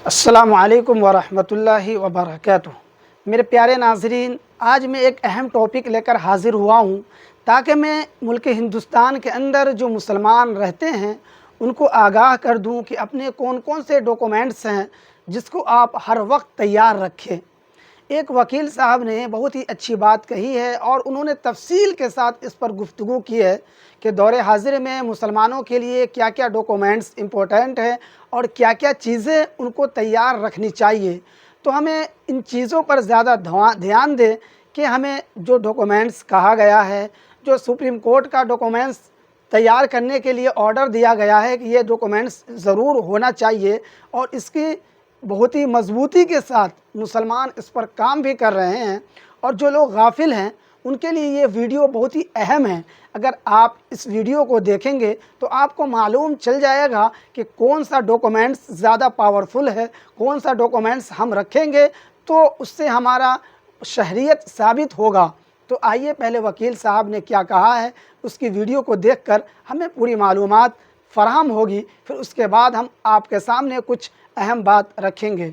अस्सलामुअलैकुम वरहमतुल्लाहि वबरकातुहू। मेरे प्यारे नाज़रीन, आज मैं एक अहम टॉपिक लेकर हाज़िर हुआ हूँ ताकि मैं मुल्क हिंदुस्तान के अंदर जो मुसलमान रहते हैं उनको आगाह कर दूँ कि अपने कौन कौन से डॉक्यूमेंट्स हैं जिसको आप हर वक्त तैयार रखें। एक वकील साहब ने बहुत ही अच्छी बात कही है और उन्होंने तफसील के साथ इस पर गुफ्तगू की है कि दौरे हाजिर में मुसलमानों के लिए क्या क्या डॉक्यूमेंट्स इम्पोर्टेंट है और क्या क्या चीज़ें उनको तैयार रखनी चाहिए। तो हमें इन चीज़ों पर ज़्यादा ध्यान दें कि हमें जो डॉक्यूमेंट्स कहा गया है, जो सुप्रीम कोर्ट का डॉक्यूमेंट्स तैयार करने के लिए ऑर्डर दिया गया है कि ये डॉक्यूमेंट्स ज़रूर होना चाहिए और इसकी बहुत ही मजबूती के साथ मुसलमान इस पर काम भी कर रहे हैं और जो लोग गाफिल हैं उनके लिए ये वीडियो बहुत ही अहम है। अगर आप इस वीडियो को देखेंगे तो आपको मालूम चल जाएगा कि कौन सा डॉक्यूमेंट्स ज़्यादा पावरफुल है, कौन सा डॉक्यूमेंट्स हम रखेंगे तो उससे हमारा शहरियत साबित होगा। तो आइए पहले वकील साहब ने क्या कहा है उसकी वीडियो को देखकर हमें पूरी मालूमात फ़राहम होगी, फिर उसके बाद हम आपके सामने कुछ अहम बात रखेंगे।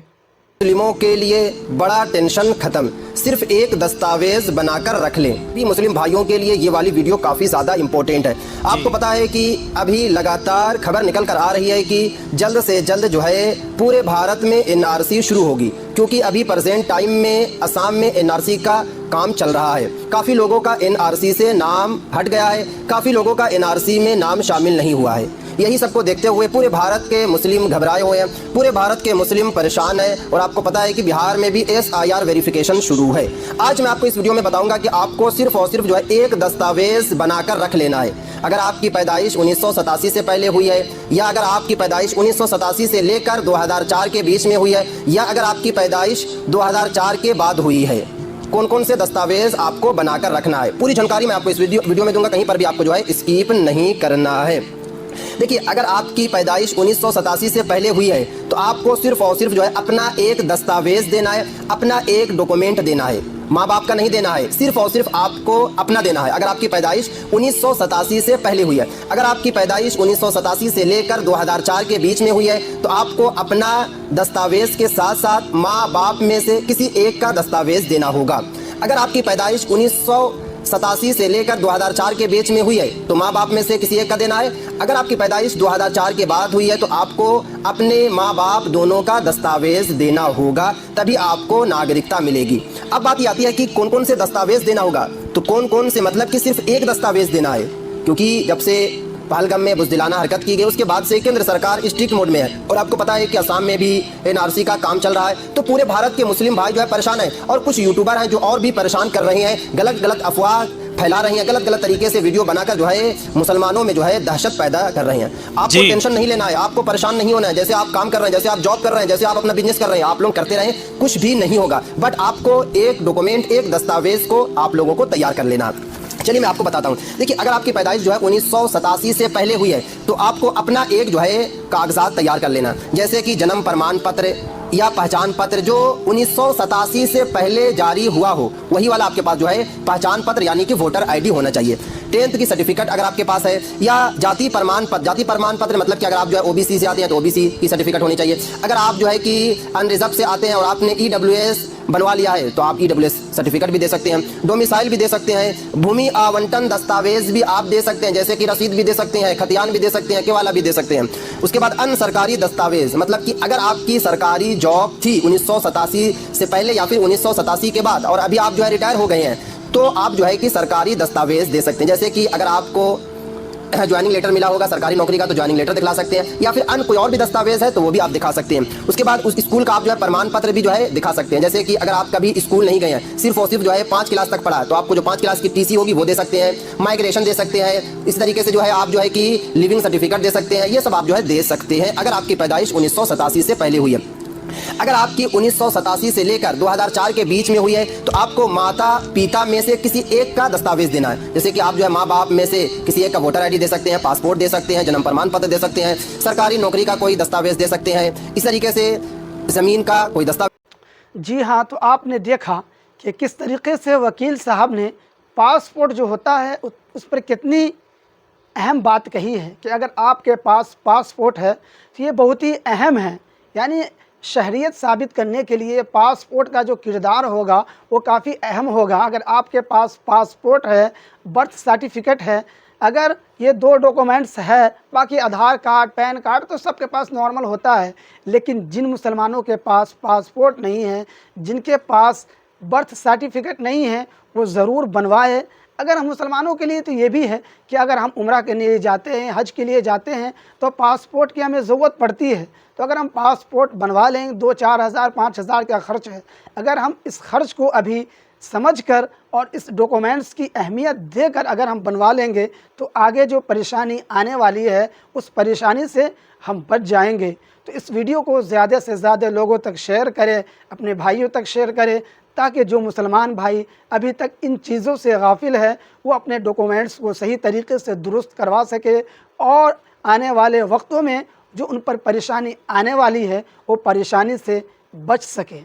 मुस्लिमों के लिए बड़ा टेंशन खत्म, सिर्फ एक दस्तावेज बनाकर रख लें। भी मुस्लिम भाइयों के लिए ये वाली वीडियो काफ़ी ज़्यादा इम्पोर्टेंट है। आपको पता है कि अभी लगातार खबर निकल कर आ रही है कि जल्द से जल्द जो है पूरे भारत में एनआरसी शुरू होगी, क्योंकि अभी प्रेजेंट टाइम में असम में एनआरसी का काम चल रहा है। काफ़ी लोगों का एनआरसी से नाम हट गया है, काफ़ी लोगों का एनआरसी में नाम शामिल नहीं हुआ है। यही सबको देखते हुए पूरे भारत के मुस्लिम घबराए हुए हैं, पूरे भारत के मुस्लिम परेशान हैं। और आपको पता है कि बिहार में भी SIR वेरिफिकेशन शुरू है। आज मैं आपको इस वीडियो में बताऊंगा कि आपको सिर्फ और सिर्फ जो है एक दस्तावेज बनाकर रख लेना है। अगर आपकी पैदाइश 1987 से पहले हुई है, या अगर आपकी पैदाइश 1987 से लेकर 2004 के बीच में हुई है, या अगर आपकी पैदाइश 2004 के बाद हुई है, कौन कौन से दस्तावेज आपको बनाकर रखना है, पूरी जानकारी मैं आपको इस वीडियो में दूंगा। कहीं पर भी आपको जो है स्किप नहीं करना है। देखिए, अगर आपकी पैदाइश 1987 से पहले हुई है तो आपको सिर्फ और सिर्फ जो है अपना एक दस्तावेज देना है, अपना एक डॉक्यूमेंट देना है। माँ बाप का नहीं देना है, सिर्फ और सिर्फ आपको अपना देना है। अगर आपकी पैदाइश 1987 से पहले हुई है, अगर आपकी पैदाइश 1987 से लेकर 2004 के बीच में हुई है, तो आपको अपना दस्तावेज के साथ साथ माँ बाप में से किसी एक का दस्तावेज देना होगा। अगर आपकी पैदाइश 1987 से लेकर 2004 के बीच में हुई है तो माँ बाप में से किसी एक का देना है। अगर आपकी पैदाइश 2004 के बाद हुई है तो आपको अपने माँ बाप दोनों का दस्तावेज देना होगा, तभी आपको नागरिकता मिलेगी। अब बात ये आती है कि कौन कौन से दस्तावेज देना होगा। तो कौन कौन से मतलब कि सिर्फ एक दस्तावेज देना है, क्योंकि जब से पहलगाम में बुज़दिलाना हरकत की गई उसके बाद से केंद्र सरकार स्ट्रिक्ट मोड में है। और आपको पता है कि असम में भी एनआरसी का काम चल रहा है। तो पूरे भारत के मुस्लिम भाई जो है परेशान है, और कुछ यूट्यूबर हैं जो और भी परेशान कर रहे हैं, गलत गलत अफवाह फैला रही हैं, गलत गलत तरीके से वीडियो बनाकर जो है मुसलमानों में जो है दहशत पैदा कर रहे हैं। आपको टेंशन नहीं लेना है, आपको परेशान नहीं होना है। जैसे आप काम कर रहे हैं, जैसे आप जॉब कर रहे हैं, जैसे आप अपना बिजनेस कर रहे हैं, आप लोग करते रहें, कुछ भी नहीं होगा। बट आपको एक डॉक्यूमेंट, एक दस्तावेज को आप लोगों को तैयार कर लेना। चलिए मैं आपको बताता हूँ। देखिए, अगर आपकी पैदाइश जो है 1987 से पहले हुई है तो आपको अपना एक जो है कागजात तैयार कर लेना, जैसे कि जन्म प्रमाण पत्र या पहचान पत्र जो 1987 से पहले जारी हुआ हो, वही वाला आपके पास जो है पहचान पत्र यानी कि वोटर ID होना चाहिए। 10th की सर्टिफिकेट अगर आपके पास है, या जाति प्रमाण पत्र मतलब कि अगर आप जो है OBC से आते हैं तो OBC की सर्टिफिकेट होनी चाहिए। अगर आप जो है कि अनरिजर्व से आते हैं और आपने EWS बनवा लिया है तो आप EWS सर्टिफिकेट भी दे सकते हैं, डोमिसाइल भी दे सकते हैं, भूमि आवंटन दस्तावेज भी आप दे सकते हैं, जैसे कि रसीद भी दे सकते हैं, खतियान भी दे सकते हैं, केवाला भी दे सकते हैं। उसके बाद अन्य सरकारी दस्तावेज, मतलब कि अगर आपकी सरकारी जॉब थी 1987 से पहले या फिर 1987 के बाद और अभी आप जो है रिटायर हो गए हैं, तो आप जो है कि सरकारी दस्तावेज दे सकते हैं। जैसे कि अगर आपको ज्वाइनिंग लेटर मिला होगा सरकारी नौकरी का तो ज्वाइनिंग लेटर दिखा सकते हैं, या फिर अन्य कोई और भी दस्तावेज है तो वो भी आप दिखा सकते हैं। उसके बाद उस स्कूल का आप जो है प्रमाण पत्र भी जो है दिखा सकते हैं। जैसे कि अगर आप कभी स्कूल नहीं गए हैं, सिर्फ और सिर्फ जो है 5 क्लास तक पढ़ा है, तो आपको जो 5 क्लास की TC होगी वो दे सकते हैं, माइग्रेशन दे सकते हैं। इस तरीके से जो है आप जो है कि लिविंग सर्टिफिकेट दे सकते हैं। ये सब आप जो है दे सकते हैं अगर आपकी पैदाइश 1987 से पहले हुई है। अगर आपकी 1987 से लेकर 2004 के बीच में हुई है तो आपको माता पिता में से किसी एक का दस्तावेज देना है। जैसे कि आप जो है माँ बाप में से किसी एक का वोटर ID दे सकते हैं, पासपोर्ट दे सकते हैं, जन्म प्रमाण पत्र दे सकते हैं, सरकारी नौकरी का कोई दस्तावेज दे सकते हैं, इस तरीके से ज़मीन का कोई दस्तावेज। जी हाँ, तो आपने देखा कि किस तरीके से वकील साहब ने पासपोर्ट जो होता है उस पर कितनी अहम बात कही है कि अगर आपके पास पासपोर्ट है तो ये बहुत ही अहम है। यानी शहरियत साबित करने के लिए पासपोर्ट का जो किरदार होगा वो काफ़ी अहम होगा। अगर आपके पास पासपोर्ट है, बर्थ सर्टिफिकेट है, अगर ये 2 डॉक्यूमेंट्स है, बाकी आधार कार्ड, पैन कार्ड तो सबके पास नॉर्मल होता है, लेकिन जिन मुसलमानों के पास पासपोर्ट नहीं है, जिनके पास बर्थ सर्टिफिकेट नहीं है, वो ज़रूर बनवाए। अगर हम मुसलमानों के लिए तो ये भी है कि अगर हम उम्रा के लिए जाते हैं, हज के लिए जाते हैं, तो पासपोर्ट की हमें ज़रूरत पड़ती है। तो अगर हम पासपोर्ट बनवा लें, 2-4 हज़ार 5 हज़ार का ख़र्च है, अगर हम इस ख़र्च को अभी समझकर और इस डॉक्यूमेंट्स की अहमियत देकर अगर हम बनवा लेंगे, तो आगे जो परेशानी आने वाली है उस परेशानी से हम बच जाएंगे। तो इस वीडियो को ज़्यादा से ज़्यादा लोगों तक शेयर करें, अपने भाइयों तक शेयर करें, ताकि जो मुसलमान भाई अभी तक इन चीज़ों से गाफिल है वो अपने डॉक्यूमेंट्स को सही तरीके से दुरुस्त करवा सके और आने वाले वक्तों में जो उन पर परेशानी आने वाली है वो परेशानी से बच सके।